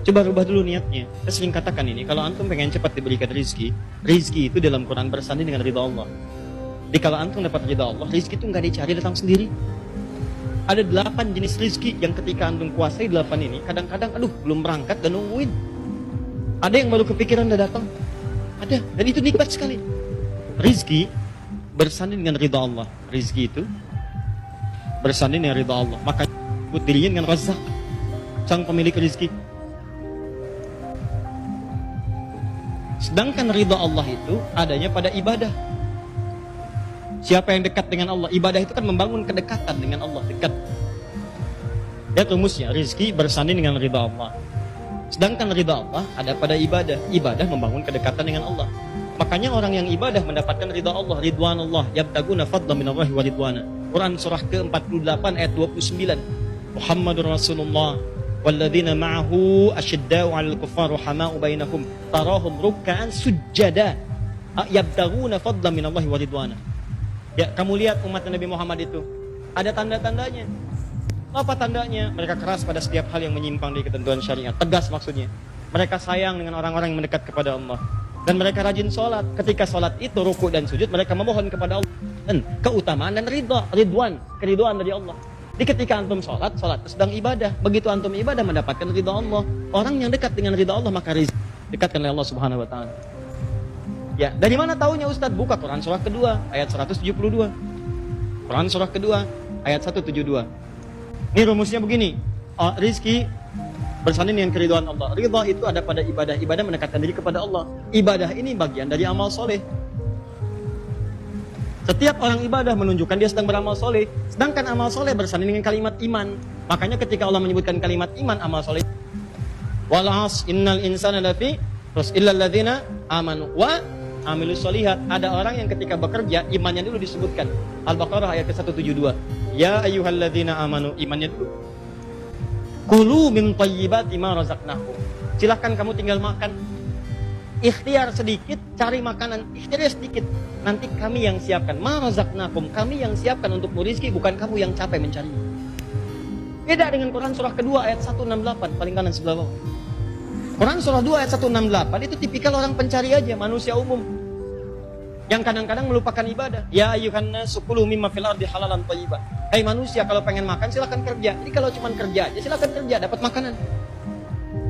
Coba rubah dulu niatnya. Saya sering katakan ini, kalau antum pengen cepat diberikan rizki itu dalam Quran bersanding dengan ridha Allah. Jadi kalau antum dapat ridha Allah, rizki itu nggak dicari, datang sendiri. Ada 8 jenis rizki yang ketika antum kuasai 8 ini, kadang-kadang aduh belum berangkat dan nungguin. Ada yang baru kepikiran udah datang. Ada, dan itu nikmat sekali. Rizki bersanding dengan ridha Allah. Rizki itu bersanding dengan ridha Allah. Maka sebut dirinya dengan Razzaq, sang pemilik rizki. Sedangkan ridha Allah itu adanya pada ibadah. Siapa yang dekat dengan Allah? Ibadah itu kan membangun kedekatan dengan Allah, dekat. Ya rumusnya, rizki bersanding dengan ridha Allah. Sedangkan ridha Allah ada pada ibadah. Ibadah membangun kedekatan dengan Allah. Makanya orang yang ibadah mendapatkan ridha Allah, ridwanullah, yabtaguna fadlan minallahi wa ridwana. Quran surah ke-48 ayat 29. Muhammadur Rasulullah walladzina ma'ahu asyidda'u 'alal kuffar rahama'u bainahum tarahum ruk'an sujada yabtaguna fadlan minallahi wa ridwana. Ya, kamu lihat umat Nabi Muhammad itu ada tanda-tandanya. Apa tandanya? Mereka keras pada setiap hal yang menyimpang dari ketentuan syariat. Tegas maksudnya. Mereka sayang dengan orang-orang yang mendekat kepada Allah. Dan mereka rajin sholat. Ketika sholat itu, ruku dan sujud, mereka memohon kepada Allah. Dan keutamaan dan ridwan, keriduan dari Allah. Di ketika antum sholat sedang ibadah. Begitu antum ibadah mendapatkan ridha Allah. Orang yang dekat dengan ridha Allah, maka rizki dekatkan oleh Allah Subhanahu wa ta'ala. Ya, dari mana taunya Ustaz? Buka Quran surah kedua, ayat 172. Quran surah kedua, ayat 172. Ini rumusnya begini. Rizki bersanding dengan keriduan Allah. Ridha itu ada pada ibadah. Ibadah mendekatkan diri kepada Allah. Ibadah ini bagian dari amal soleh. Setiap orang ibadah menunjukkan dia sedang beramal soleh. Sedangkan amal soleh bersanding dengan kalimat iman. Makanya ketika Allah menyebutkan kalimat iman, amal soleh. Wal 'asr innal insana lafi khusr illal ladzina amanu wa amilus sholihat. Ada orang yang ketika bekerja imannya dulu disebutkan. Al-Baqarah ayat ke-172. Ya ayyuhalladzina amanu, imannya dulu. Kulu min thayyibati ma razaqnakum. Silahkan kamu tinggal makan. Ikhtiar sedikit, cari makanan. Ikhtiar sedikit, nanti kami yang siapkan. Ma razaqnakum, kami yang siapkan untuk rezeki, bukan kamu yang capek mencari. Beda dengan Quran surah kedua ayat 168, paling kanan sebelah bawah. Quran surah 2 ayat 168 itu tipikal orang pencari aja, manusia umum. Yang kadang-kadang melupakan ibadah. Ya ayyuhan nasu kulu mimma fil ardi halalan thayyiban. Hai manusia, kalau pengen makan silakan kerja. Jadi kalau cuma kerja aja silakan kerja, dapat makanan.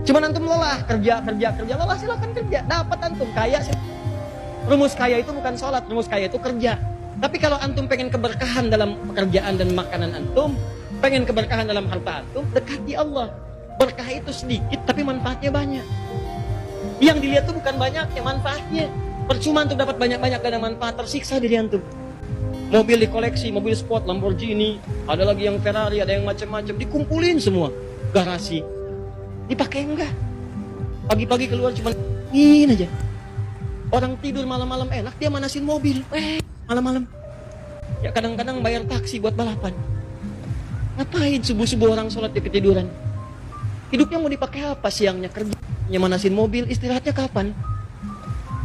Cuman antum lelah, kerja, lelah silakan kerja, dapat antum kaya. Rumus kaya itu bukan sholat, rumus kaya itu kerja. Tapi kalau antum pengen keberkahan dalam pekerjaan dan makanan antum, pengen keberkahan dalam harta antum, dekati Allah. Berkah itu sedikit tapi manfaatnya banyak. Yang dilihat itu bukan banyaknya, manfaatnya. Percuma untuk dapat banyak-banyak dan manfaat, tersiksa diri antum. Mobil dikoleksi, mobil sport, Lamborghini, ada lagi yang Ferrari, ada yang macam-macam, dikumpulin semua. Garasi. Dipakai enggak? Pagi-pagi keluar cuma ingin aja. Orang tidur malam-malam enak, dia manasin mobil. Malam-malam. Ya kadang-kadang bayar taksi buat balapan. Ngapain subuh-subuh orang sholat di ketiduran? Hidupnya mau dipakai apa? Siangnya kerja, manasin mobil, istirahatnya kapan?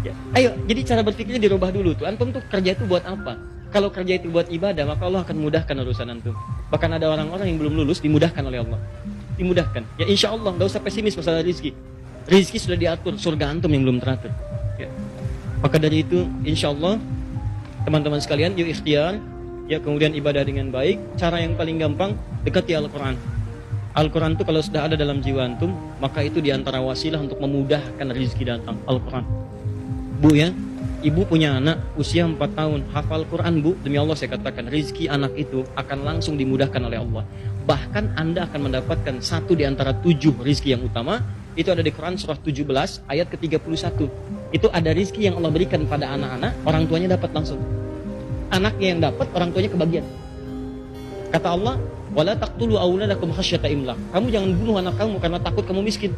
Ya, ayo, jadi cara berpikirnya dirubah dulu tuh. Antum tuh kerja itu buat apa? Kalau kerja itu buat ibadah, maka Allah akan mudahkan urusan antum. Bahkan ada orang-orang yang belum lulus dimudahkan oleh Allah. Dimudahkan. Ya insya Allah, gak usah pesimis masalah rizki. Rizki sudah diatur, surga antum yang belum teratur. Ya. Maka dari itu, insya Allah, teman-teman sekalian, yuk ikhtiar. Ya, kemudian ibadah dengan baik. Cara yang paling gampang, dekati Al-Quran. Al-Quran itu kalau sudah ada dalam jiwa antum, maka itu diantara wasilah untuk memudahkan rizki datang. Al-Quran. Bu ya, ibu punya anak usia 4 tahun, hafal Quran bu, demi Allah saya katakan, rizki anak itu akan langsung dimudahkan oleh Allah. Bahkan Anda akan mendapatkan 1 di antara 7 rizki yang utama. Itu ada di Quran surah 17 ayat ke-31. Itu ada rizki yang Allah berikan pada anak-anak, orang tuanya dapat langsung. Anaknya yang dapat, orang tuanya kebagian. Kata Allah, wala taqtulu auladakum khasyata imlaq. Kamu jangan bunuh anak kamu karena takut kamu miskin.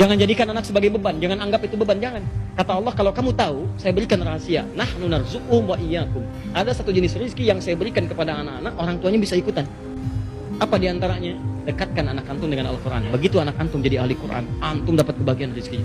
Jangan jadikan anak sebagai beban, jangan anggap itu beban, jangan. Kata Allah, kalau kamu tahu, saya berikan rahasia. Nahnu narzuquhum wa iyyakum. Ada 1 jenis rezeki yang saya berikan kepada anak-anak, orang tuanya bisa ikutan. Apa diantaranya? Dekatkan anak antum dengan Al-Quran. Begitu anak antum jadi ahli Quran, antum dapat kebagian rezekinya.